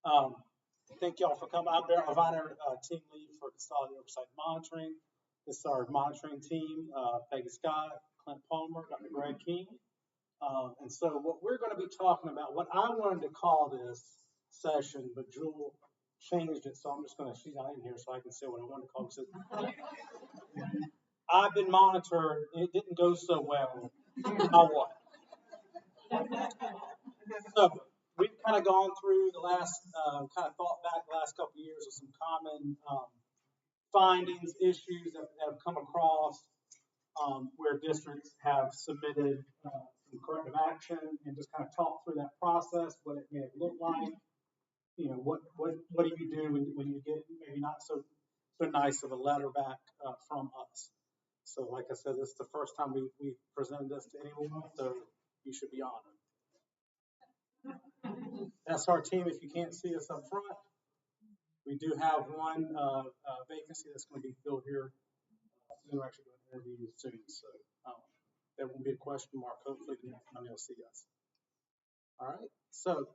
Um, Thank y'all for coming. I'm Darrell Viner, team lead for Consolidated Oversight Monitoring. This is our monitoring team, Peggy Scott, Clint Palmer, Dr. Greg King. And so what we're going to be talking about, what I wanted to call this session, but Jewel changed it, so I'm just going to, she's not in here, so I can say what I wanted to call it. I've been monitored, it didn't go so well. Now what? So we've kind of gone through the last, kind of thought back the last couple of years of some common findings, issues that have come across where districts have submitted some corrective action, and just kind of talk through that process, what it may have looked like. You know, what do you do when you get maybe not so nice of a letter back from us? So like I said, this is the first time we presented this to anyone, so you should be honored. That's our team. If you can't see us up front, we do have one vacancy that's going to be filled here. We're actually going to interview you soon, so there won't be a question mark. Hopefully, the next time you'll see us. All right. So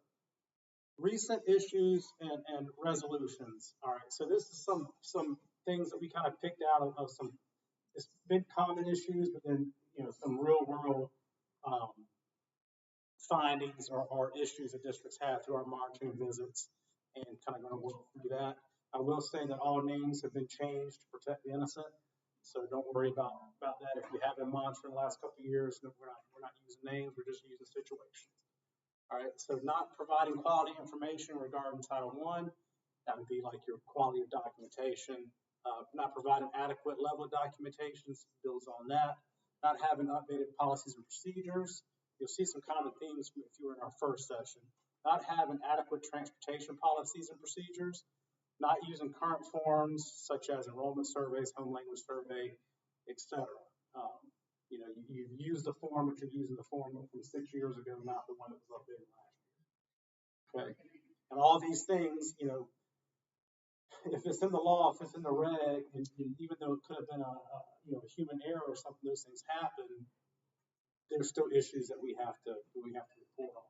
recent issues and resolutions. All right. So this is some things that we kind of picked out of some. It's been common issues, but then some real world findings or issues that districts have through our monitoring visits, and kind of going to work through that. I will say that all names have been changed to protect the innocent, so don't worry about that. If you have been monitoring the last couple of years, we're not using names, we're just using situations. All right, so not providing quality information regarding Title I, that would be like your quality of documentation. Not providing adequate level of documentation, builds on that. Not having updated policies and procedures. You'll see some common themes if you were in our first session. Not having adequate transportation policies and procedures. Not using current forms such as enrollment surveys, home language survey, etc. You've used the form, but you're using the form from 6 years ago, not the one that was updated last year. Okay, and all these things, if it's in the law, if it's in the reg, and even though it could have been a human error or something, those things happen. There's still issues that we have to report on,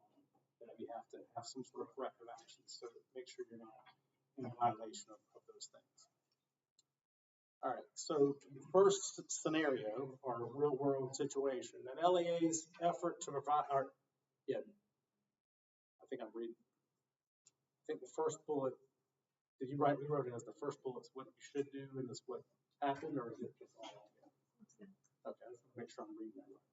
that we have to have some sort of corrective action. So make sure you're not in a violation of those things. All right. So first scenario or real world situation, an LEA's effort to provide I think I'm reading. I think the first bullet. Did you write? We wrote it as the first bullet's what you should do, and this what happened, or is it just all? Okay. Let's make sure I'm reading that right.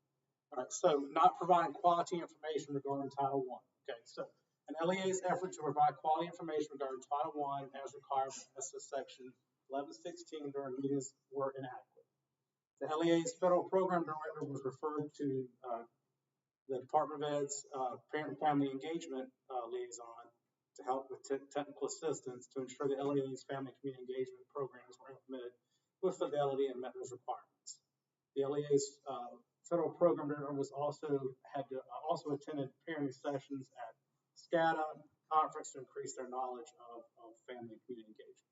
All right, so not providing quality information regarding Title I. Okay, so an LEA's effort to provide quality information regarding Title I as required by ESSA Section 1116 during meetings were inadequate. The LEA's federal program director was referred to the Department of Ed's Parent and Family Engagement Liaison to help with technical assistance to ensure the LEA's family and community engagement programs were implemented with fidelity and met those requirements. The LEA's federal program director was also attended parenting sessions at SCADA conference to increase their knowledge of family and community engagement.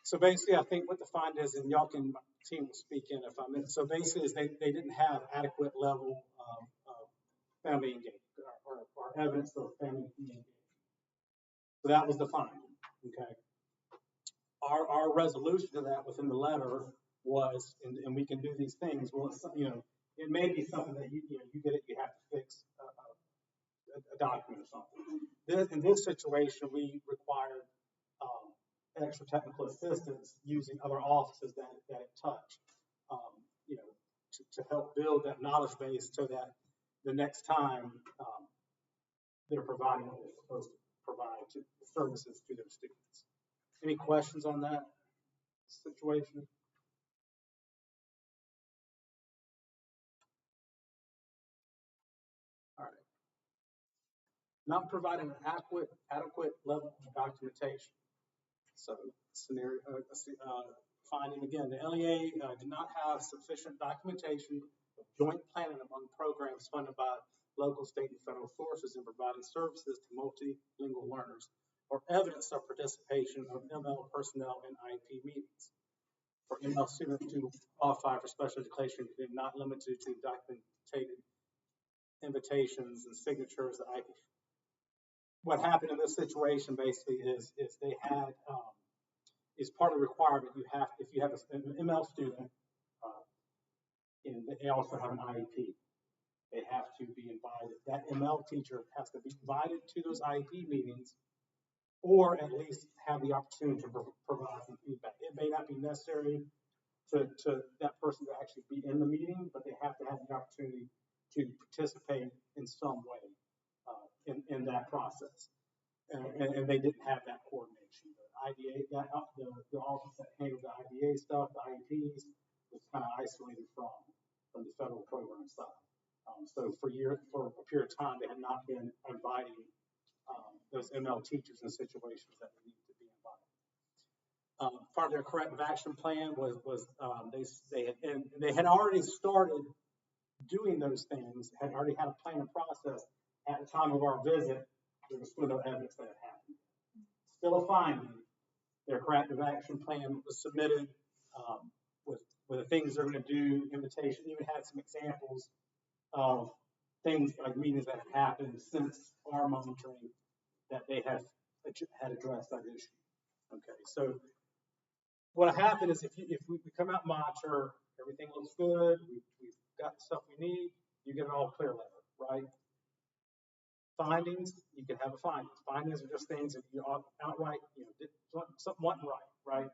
So basically, I think what the find is, and y'all can team will speak in if I'm in. So basically, is they didn't have adequate level of family engagement or evidence of family and community engagement. So that was the finding. Okay. Our resolution to that within the letter was, and we can do these things. Well, it may be something that you get it, you have to fix a document or something. In this situation, we required extra technical assistance using other offices that it touched, to help build that knowledge base so that the next time they're providing what they're supposed to provide to services to their students. Any questions on that situation? All right. Not providing an adequate level of documentation. So scenario finding again, the LEA did not have sufficient documentation of joint planning among programs funded by local, state, and federal sources in providing services to multilingual learners, or evidence of participation of ML personnel in IEP meetings. For ML students to qualify for special education, not limited to documented invitations and signatures. The IEP what happened in this situation basically is they had, is part of the requirement you have, if you have an ML student, and they also have an IEP, they have to be invited. That ML teacher has to be invited to those IEP meetings, or at least have the opportunity to provide some feedback. It may not be necessary to that person to actually be in the meeting, but they have to have the opportunity to participate in some way in that process. And they didn't have that coordination. The IDA, the office that handled the IDA stuff, the IEPs, was kind of isolated from the federal program stuff. So for a period of time, they had not been inviting those ML teachers in situations that they needed to be invited. Part of their corrective action plan was they had already started doing those things, had already had a plan and process at the time of our visit. There was still no evidence that it happened. Still a finding. Their corrective action plan was submitted with the things they're going to do, invitation, even had some examples of things like meetings that have happened since our monitoring that they had addressed that issue. Okay, so what happened is if we come out and monitor, everything looks good, we've got the stuff we need, you get an all clear letter, right? Findings, you can have a findings. Findings are just things that you outright, did something wasn't right?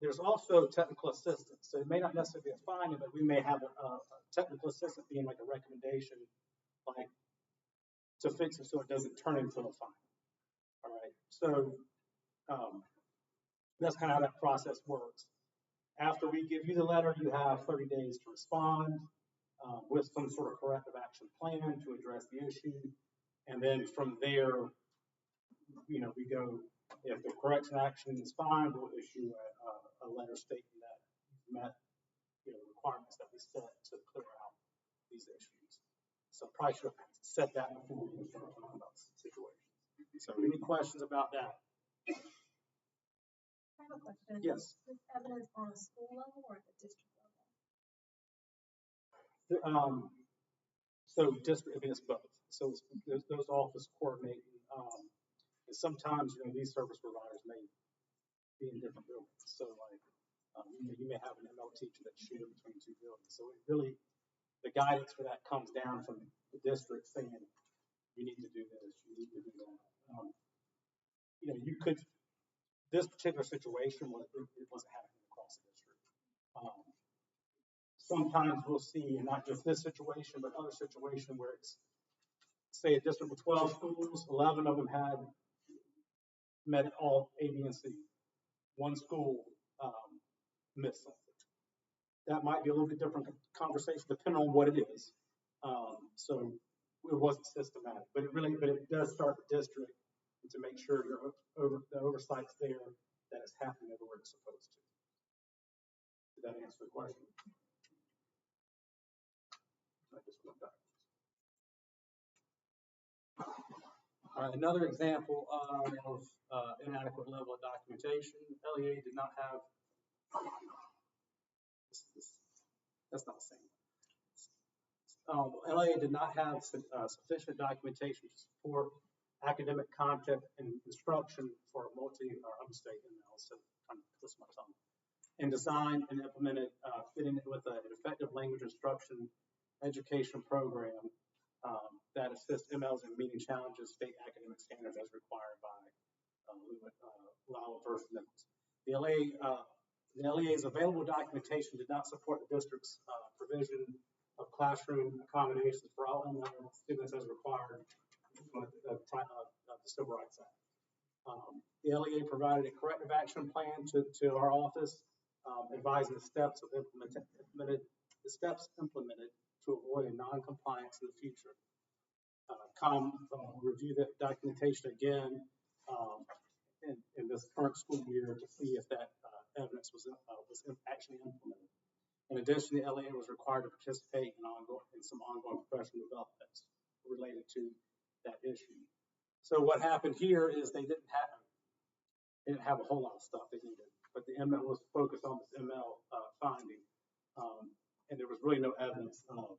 There's also technical assistance. So it may not necessarily be a finding, but we may have a technical assistant being like a recommendation, like to fix it so it doesn't turn into a finding. All right. So that's kind of how that process works. After we give you the letter, you have 30 days to respond with some sort of corrective action plan to address the issue. And then from there, we go, if the correction action is fine, we'll issue a letter stating that you've met the requirements that we set to clear out these issues. So probably should have said that before we start talking about the situation. So any questions about that? I have a question. Yes. Is this evidence on a school level or at the district level? So district, it's both. So those office coordinating. And sometimes, these service providers may be in different buildings. So like, you may have an ML teacher that's shared between two buildings. So it really, the guidance for that comes down from the district saying, you need to do this, you need to do that. You could, this particular situation, it wasn't happening across the district. Sometimes we'll see, and not just this situation, but other situation where it's, say, a district with 12 schools, 11 of them had met all A, B, and C. One school missed something. That might be a little bit different conversation depending on what it is. So it wasn't systematic, but it does start the district to make sure the oversight's there, that it's happening everywhere it's supposed to. Did that answer the question? I just went back. All right, another example of inadequate level of documentation. LEA did not have, that's not the same. LEA did not have sufficient documentation to support academic content and instruction for I'm state ML, so I'm trying to twist my tongue. And designed and implemented, fitting it with an effective language instruction education program that assists MLs in meeting challenges, state academic standards as required by Lowell versus Nichols. The LEA's available documentation did not support the district's provision of classroom accommodations for all ML students as required of the Civil Rights Act. The LEA provided a corrective action plan to our office, advising the steps implemented to avoid a non-compliance in the future. Review the documentation again in this current school year to see if that evidence was actually implemented. In addition, the LEA was required to participate in some ongoing professional developments related to that issue. So what happened here is they didn't have a whole lot of stuff they needed, but the ML was focused on this ML finding, and there was really no evidence of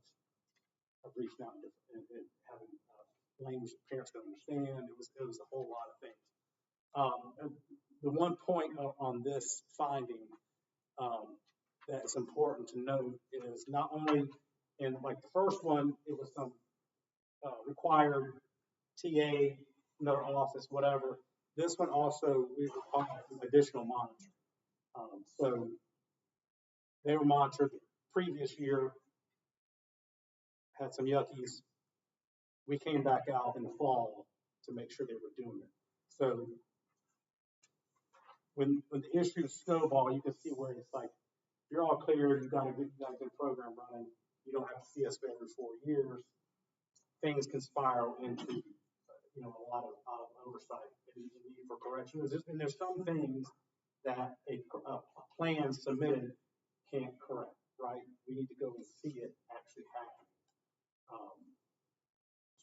reaching out and having language that parents could understand. It was a whole lot of things. And the one point on this finding that's important to note is not only in like the first one, it was some required TA, another office, whatever. This one also, we required some additional monitoring. So they were monitored the previous year, had some yuckies. We came back out in the fall to make sure they were doing it. So when the issues snowball, you can see where it's like, you're all clear, you got a good program running, you don't have to see us every 4 years. Things can spiral into a lot of oversight and need for correction. And there's some things that a plan submitted can't correct, right? We need to go and see it actually happen.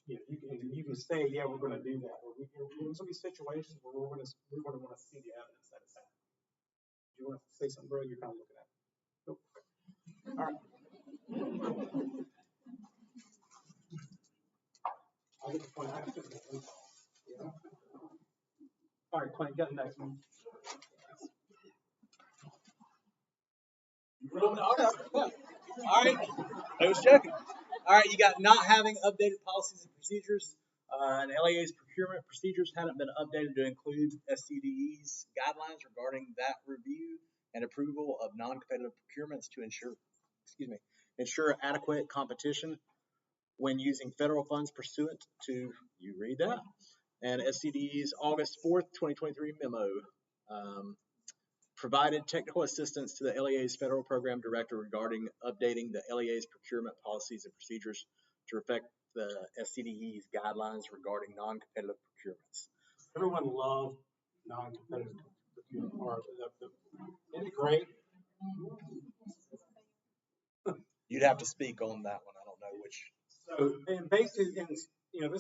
You can say, yeah, we're going to do that. Or there's going to be situations where we're going to want to see the evidence that it's happening. Do you want to say something, bro? You're kind of looking at it. Nope. All right. I'll get the point. Yeah. All right, Clint, you got the next one. All right, I was checking. All right, you got not having updated policies and procedures. And LAA's procurement procedures hadn't been updated to include SCDE's guidelines regarding that review and approval of non-competitive procurements to ensure adequate competition when using federal funds pursuant to, you read that, and SCDE's August 4th, 2023 memo. Provided technical assistance to the LEA's federal program director regarding updating the LEA's procurement policies and procedures to reflect the SCDE's guidelines regarding non-competitive procurements. Everyone loved non-competitive procurement. Isn't it great? You'd have to speak on that one. I don't know which. So, and basically, this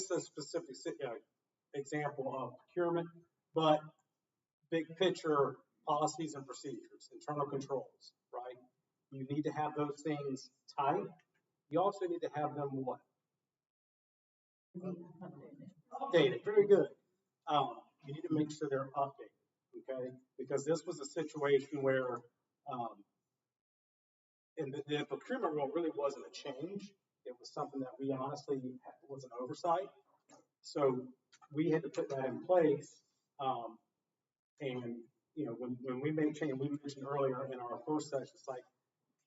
is a specific example of procurement, but big picture policies and procedures, internal controls, right? You need to have those things tight. You also need to have them what? Updated. Very good. You need to make sure they're updated, okay? Because this was a situation where, and the procurement rule really wasn't a change. It was something that we honestly was an oversight. So we had to put that in place. And when we made change, we mentioned earlier in our first session, it's like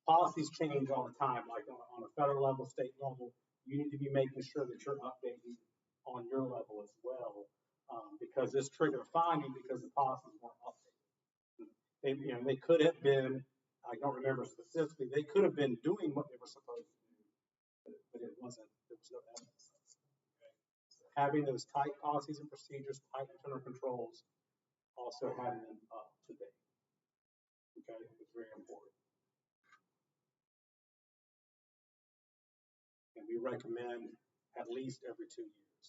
policies change all the time. Like on a federal level, state level, you need to be making sure that you're updating on your level as well, because this triggered a finding because the policies weren't updated. They could have been, I don't remember specifically, they could have been doing what they were supposed to do, but it wasn't. There was no evidence. Okay? So having those tight policies and procedures, tight internal controls, also having them up to date. Okay, it's very important. And we recommend at least every 2 years.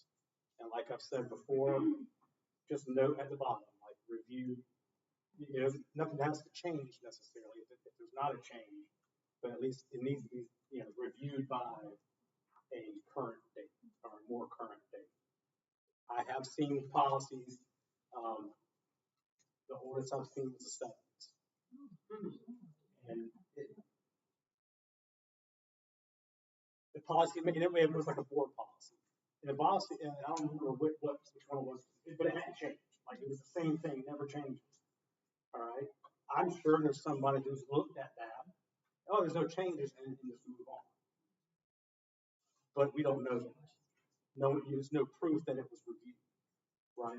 And like I've said before, just note at the bottom, like review. Nothing has to change necessarily if there's not a change, but at least it needs to be reviewed by a current date or a more current date. I have seen policies. The oldest I've seen was the 70s, and the policy, it was like a board policy. And the policy, and I don't remember which one it was, but it hadn't changed. Like it was the same thing, never changes. All right. I'm sure there's somebody who's looked at that. Oh, there's no changes, and just move on. But we don't know that. No, there's no proof that it was reviewed. Right.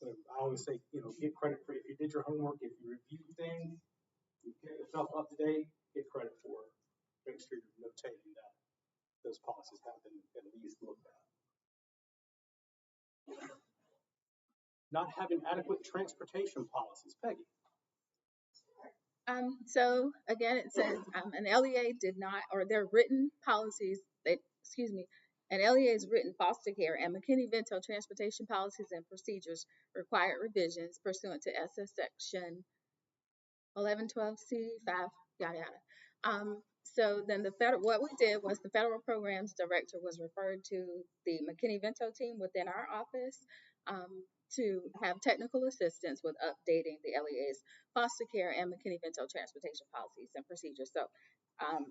So I always say, get credit for it. If you did your homework, if you reviewed things, you get yourself up to date, get credit for it. Make sure you're notating that those policies have been at least looked at. Not having adequate transportation policies. Peggy. So again, it says an LEA did not, or their written policies, an LEA's written foster care and McKinney-Vento transportation policies and procedures required revisions pursuant to SS section 1112C5, yada yada. So then what we did was the federal programs director was referred to the McKinney-Vento team within our office to have technical assistance with updating the LEA's foster care and McKinney-Vento transportation policies and procedures. So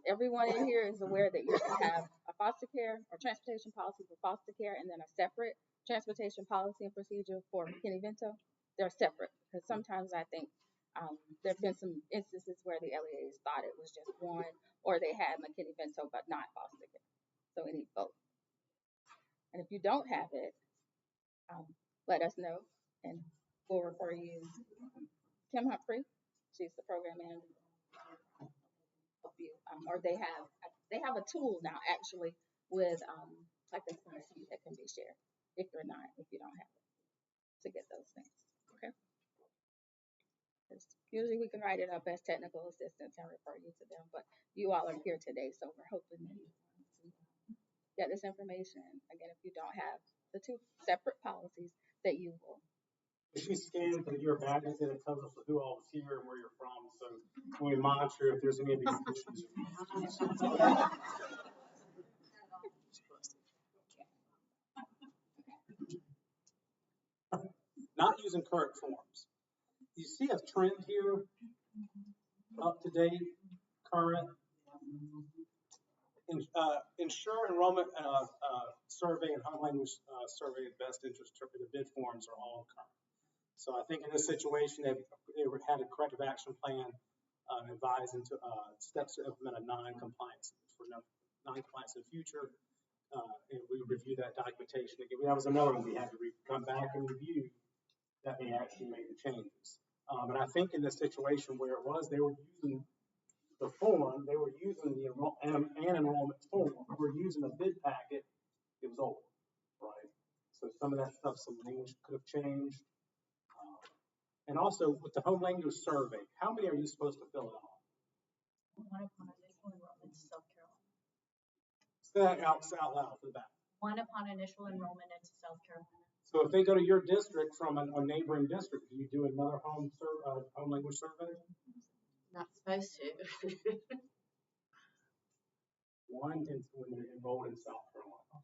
everyone in here is aware that you have a foster care or transportation policy for foster care and then a separate transportation policy and procedure for McKinney-Vento. They're separate because sometimes I think there have been some instances where the LEAs thought it was just one, or they had McKinney-Vento but not foster care. So we need both. And if you don't have it, let us know, and we'll refer you Kim Humphrey. She's the program manager. Help you, or they have a tool now actually with like a spreadsheet that can be shared if you don't have it to get those things. Okay. Usually we can write it up as technical assistance and refer you to them, but you all are here today, so we're hoping that you get this information. Again, if you don't have the two separate policies, that you will. She scanned your badges and it tells us who all is here and where you're from, so when we monitor if there's any of these issues. Not using current forms. You see a trend here, up to date, current. Ensure enrollment survey and home language survey and best interest the bid forms are all current. So I think in this situation, they had a corrective action plan advised into steps to implement a non-compliance in the future. And we review that documentation again. That was another one we had to come back and review that they actually made the changes. And I think in this situation where it was, they were using the form, they were using the enrollment form. We were using a bid packet. It was old, right? So some of that stuff, some language could have changed. And also with the home language survey, how many are you supposed to fill it out? One upon initial enrollment to South Carolina. Say that out loud for the back. One upon initial enrollment into South Carolina. So if they go to your district from a neighboring district, do you do another home language survey? Not supposed to. One is when they're enrolled in South Carolina.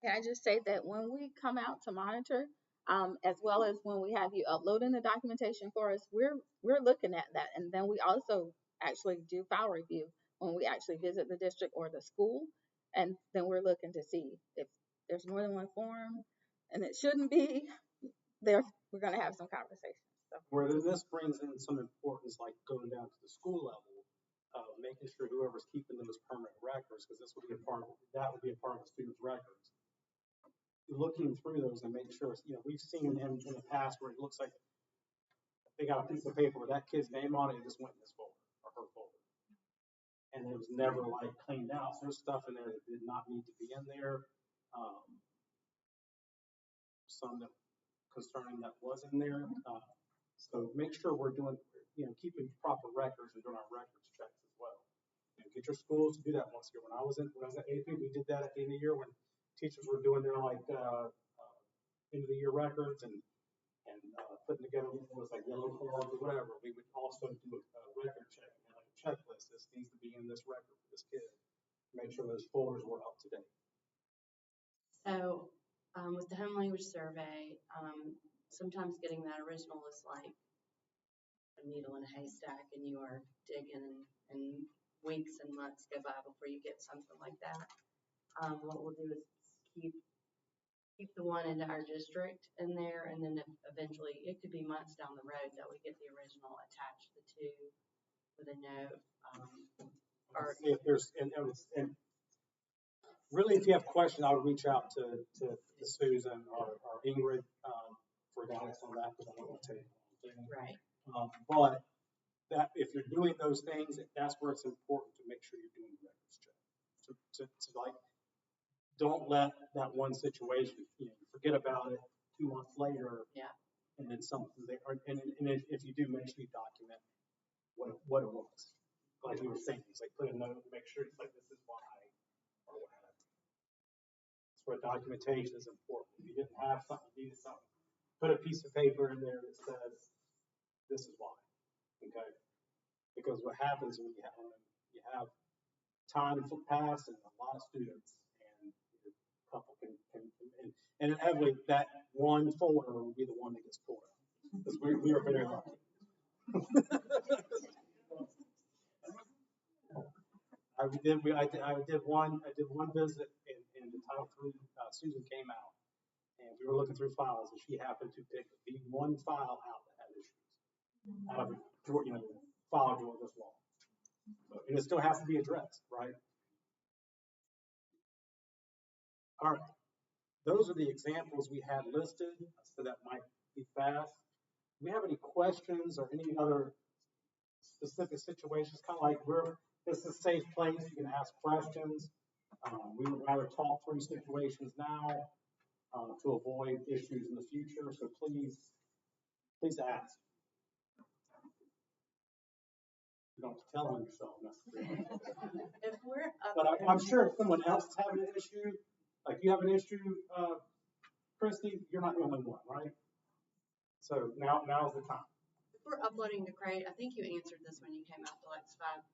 Can I just say that when we come out to monitor, as well as when we have you uploading the documentation for us, we're looking at that, and then we also actually do file review when we actually visit the district or the school, and then we're looking to see if there's more than one form, and it shouldn't be there. We're going to have some conversations. So. Where this brings in some importance, like going down to the school level, making sure whoever's keeping them as permanent records, because this would be a part of the student's records. Looking through those and making sure, we've seen in the past where it looks like they got a piece of paper with that kid's name on it and just went in this folder or her folder. And it was never like cleaned out. So there's stuff in there that did not need to be in there. Some that concerning that was in there. So make sure we're doing, keeping proper records and doing our records checks as well. And get your schools to do that once a year. When I was at AP, we did that at the end of the year when teachers were doing their end of the year records and putting together what was like yellow cards or whatever. We would also do a record check, like a checklist. This needs to be in this record for this kid. Make sure those folders were up to date. So with the home language survey, sometimes getting that original is like a needle in a haystack, and you are digging, and weeks and months go by before you get something like that. What we'll do is keep the one into our district in there, and then eventually it could be months down the road that we get the original, attach the two with a note. Or if there's and really, if you have questions, I would reach out to Susan or Ingrid for guidance on that, because I don't want to tell you anything. Right. But that if you're doing those things, that's where it's important to make sure you're doing the records check. To like, don't let that one situation, you forget about it 2 months later. Yeah. And then something and if you do, make sure you document what it was. Like you were saying, it's like put a note, make sure it's like this is why or whatever. That's where documentation is important. If you didn't have something, you needed something, put a piece of paper in there that says this is why. Okay? Because what happens when you have time to pass and a lot of students, and a couple can and inevitably that one folder will be the one that gets pulled out, because we are very lucky. I did one visit in the Title III. Susan came out, and we were looking through files, and she happened to pick the one file out that had issues out of file drawer this long. So, and it still has to be addressed, right? All right, those are the examples we had listed, so that might be fast. Do we have any questions or any other specific situations? Kind of like this is a safe place, you can ask questions. We would rather talk through situations now to avoid issues in the future, so please ask. You don't have to tell on yourself necessarily. If we're up But there, I'm sure if someone else is having an issue, like you have an issue, Christy, you're not the only one, right? So now's the time. if we're uploading to Crate, I think you answered this when you came out to Lex 5.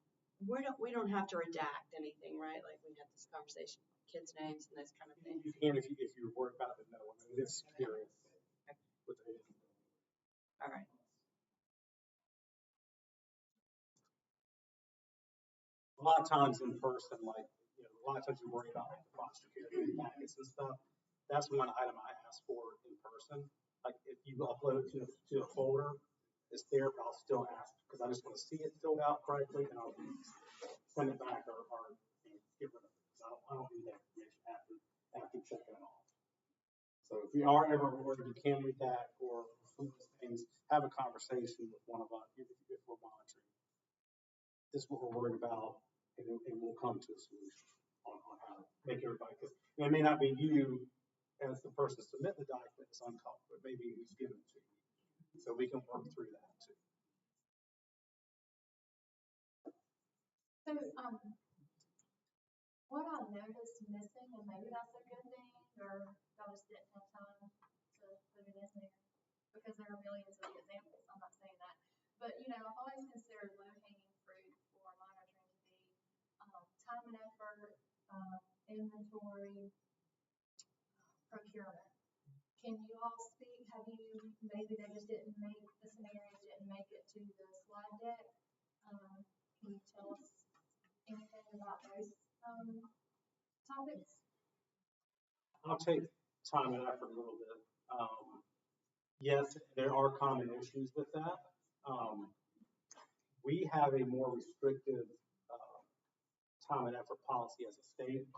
We don't have to redact anything, right? Like we had this conversation, kids' names and those kind of things. You can if you're worried about it. No, I mean, it's secure. All right. A lot of times in person, like, a lot of times you worry about like the foster care packets and stuff. That's one item I ask for in person. Like if you upload it to a folder, it's there, but I'll still ask because I just want to see it filled out correctly, and I'll send it back or get rid of it. I don't need that information after checking it off. So if you are ever worried, you can redact or some of those things, have a conversation with one of us if we're monitoring. This is what we're worried about, and we'll come to a solution on how to make everybody, because it may not be you as the person submitting the document that's uncalled, but maybe who's given it to you. So we can work through that too. So, what I noticed missing, and maybe that's a good thing, or I just didn't have time to put it in there, because there are millions of examples, I'm not saying that. But, I've always considered low-hanging fruit for monitoring to be time and effort, inventory, procurement. Can you all speak? Maybe they just didn't make, the scenarios didn't make it to the slide deck. Can you tell us anything about those topics? I'll take time and effort a little bit. Yes, there are common issues with that. We have a more restrictive time and effort policy as a state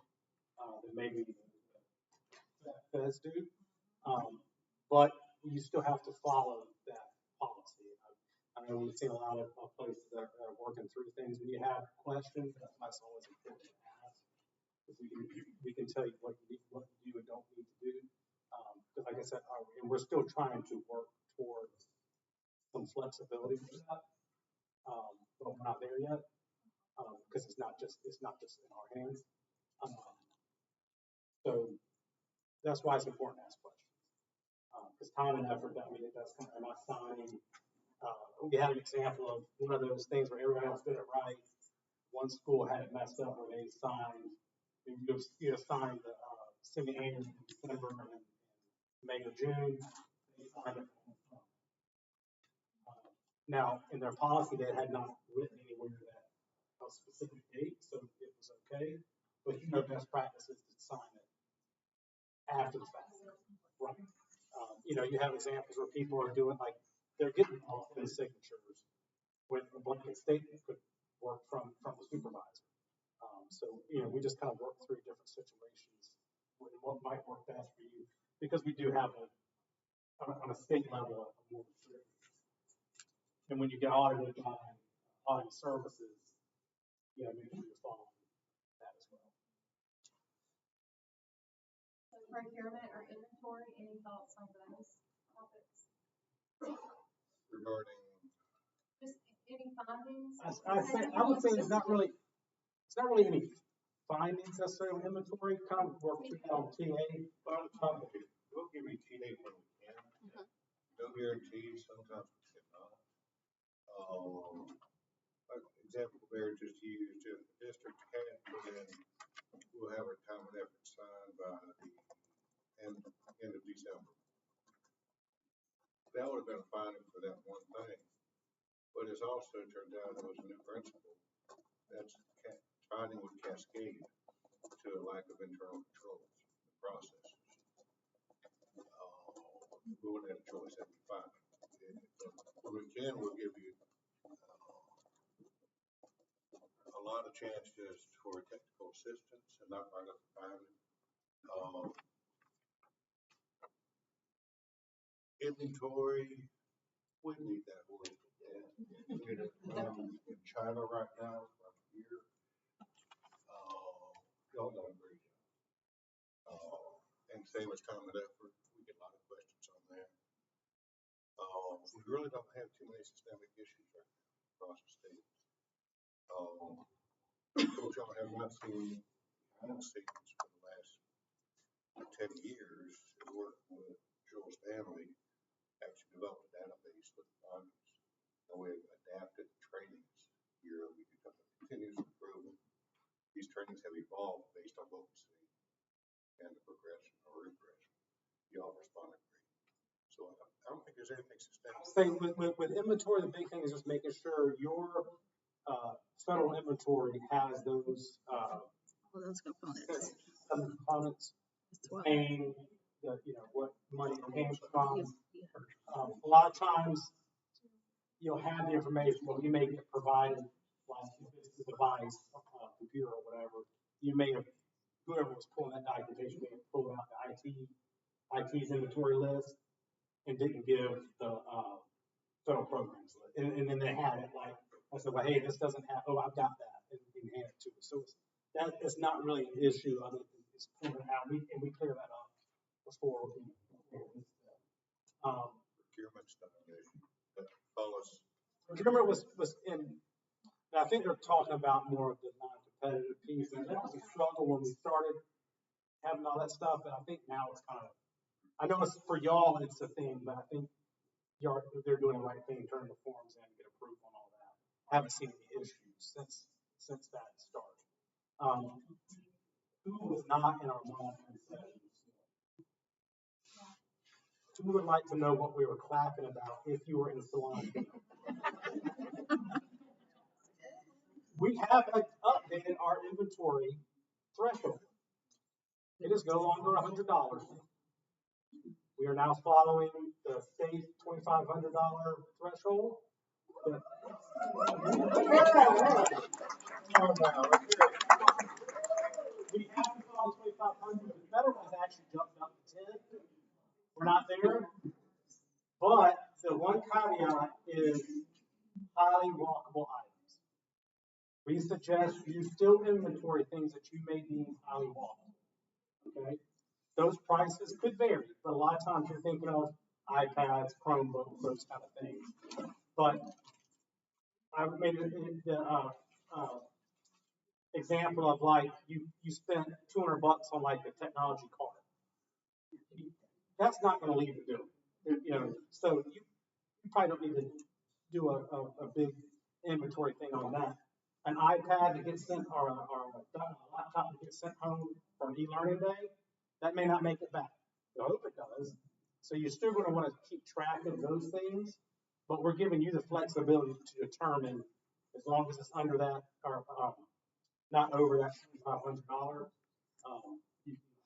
than maybe the feds do. But you still have to follow that policy. I know we've seen a lot of places that are working through things. When you have questions, that's why it's always important to ask. We can tell you what you do and don't need to do. Because like I said, and we're still trying to work towards some flexibility for that. But we're not there yet. Because it's not just in our hands. So that's why it's important to ask questions. Because time and effort, I mean, it does come, am I signing? We had an example of one of those things where everybody else did it right. One school had it messed up where they signed, you signed the semi-annual in December and May or June. They signed it. Now, in their policy, they had not written anywhere that a specific date, so it was okay. But best practices to sign it after the fact, right? You have examples where people are doing like they're getting all in signatures when a blanket statement could work from the supervisor. So we just kind of work through different situations what might work best for you, because we do have on a state level a more restricted. And when you get audited by audit services, make sure you're following that as well. Procurement or inventory, any thoughts on those topics? Regarding Just any findings? I would say it's not really any findings necessarily in inventory. Kind of work through that on TA. We'll give you TA when we can. No guarantees, sometimes we cannot. Like example Barry just used, if the district had put in, we'll have a time and effort signed by the end of December. That would have been a finding for that one thing, but it's also turned out it was a new principle. That's finding would cascade to a lack of internal controls and processes. We wouldn't have a choice, that'd be fine. When we can, we'll give you a lot of chances for technical assistance and not right up behind it. Inventory, we need that word. In China right now, from here, y'all done a great job. And same as time and effort, we get a lot of questions on that. We really don't have too many systemic issues right now across the state. What y'all have not seen, I haven't seen this for the last 10 years, is working with Joel Stanley, actually developed a database with findings, and we've adapted trainings year over year, continuous improvement. These trainings have evolved based on what we see and the progression or regression. Y'all responded great. So I don't think there's anything systemic. I think with inventory, the big thing is just making sure your federal inventory has those All those components. seven components, That's what- paying the, what money came from. A lot of times you'll have the information, but you may get provided, like if it's a device, a computer or whatever, you may have, whoever was pulling that documentation may have pulled out the IT's inventory list and didn't give the federal programs list. And then they had it like, I said, well, hey, this doesn't have, oh, I've got that, and hand it to us. So it's not really an issue other than it's pulling it out, and we clear that up before we. Procurement's not an issue. That follows. Procurement was in, and I think they're talking about more of the non-competitive piece, and that was a struggle when we started having all that stuff, but I think now it's kind of, I know it's for y'all, it's a thing, but I think they're doing the right thing, turning the forms in, get approved on all that. I haven't seen any issues since that started. Who was not in our monitoring sessions? Who would like to know what we were clapping about if you were in Salon? We have updated our inventory threshold. It is no longer $100. We are now following the state $2,500 threshold. We have to follow 2,500. The federal has actually jumped up to 10. We're not there, but the one caveat is highly walkable items. We suggest you still inventory things that you may deem highly walkable. Okay, those prices could vary, but a lot of times you're thinking of iPads, Chromebooks, those kind of things. But I made the example of like you spent $200 on like a technology card. That's not going to leave the building, So you probably don't need to do a big inventory thing on that. An iPad that gets sent or a laptop that gets sent home for an e-learning day, that may not make it back. I hope it does. So you're still going to want to keep track of those things, but we're giving you the flexibility to determine, as long as it's under that or not over that $500,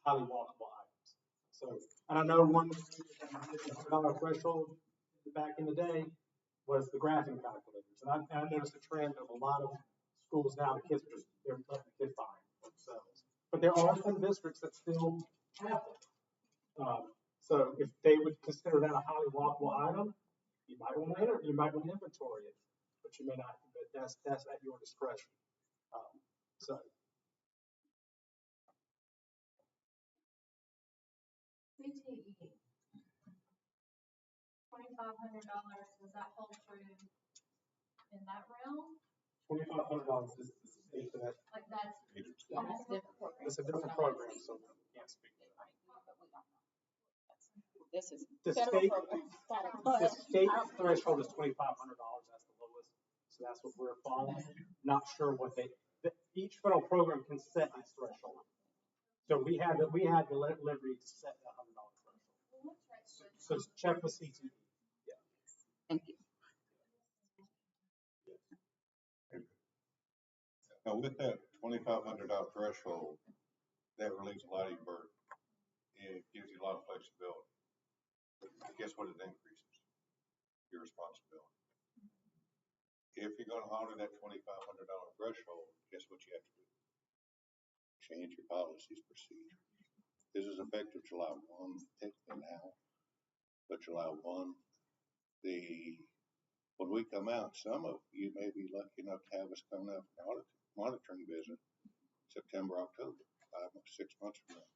highly walkable items. So, and I know one $100 threshold back in the day was the graphing calculators, and I noticed a trend of a lot of schools now. The kids are just they're letting the kids buy it themselves, but there are some districts that still have them. So if they would consider that a highly walkable item, you might want to inventory it, but you may not. But that's at your discretion. CTE, $2,500, does that hold true in that realm? $2,500 is the state for that. Like that's It's a different program, so we can't speak to that. This is The federal state, program. the state threshold is $2,500. That's the lowest. So that's what we're following. Not sure what each federal program can set its threshold. So we had the liberty to set that $100 threshold. So check with CTE. Thank you. Now, with that $2,500 threshold, that relieves a lot of your burden. It gives you a lot of flexibility. But guess what it increases? Your responsibility. If you're gonna honor that $2,500 threshold, guess what you have to do? Change your policies, procedures. This is effective July 1, technically now, but July 1, when we come out, some of you may be lucky enough to have us coming out for an monitoring visit September, October, 6 months from now.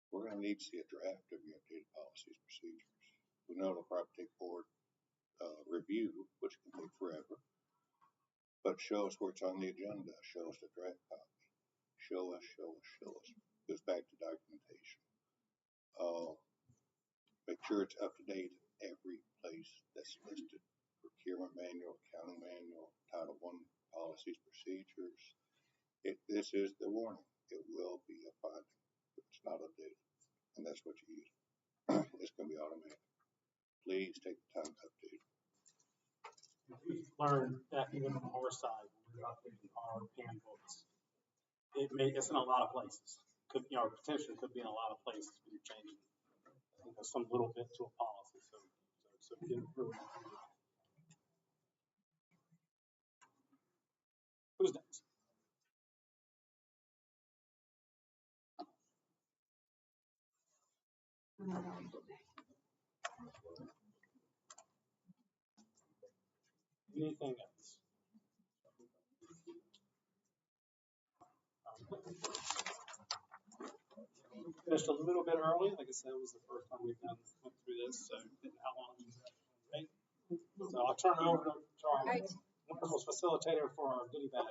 We're going to need to see a draft of your updated policies, procedures. We know it'll probably take board review, which can take forever, but show us where it's on the agenda. Show us the draft copy. Show us. Goes back to documentation. Make sure it's up to date in every place that's listed. Procurement manual, accounting manual, Title I policies, procedures. This is the warning. It will be a finding if it's not updated, and that's what you use. It's going to be automatic. Please take the time to update. We've learned that even on our side, when we're updating our handbooks, it's in a lot of places. Potentially could be in a lot of places when you're changing, some little bit to a policy. So get it through. Who's next? Anything else? Finished a little bit early. Like I said, it was the first time went through this, so how long does that take? So I'll turn it over to our wonderful facilitator for our goodie bag.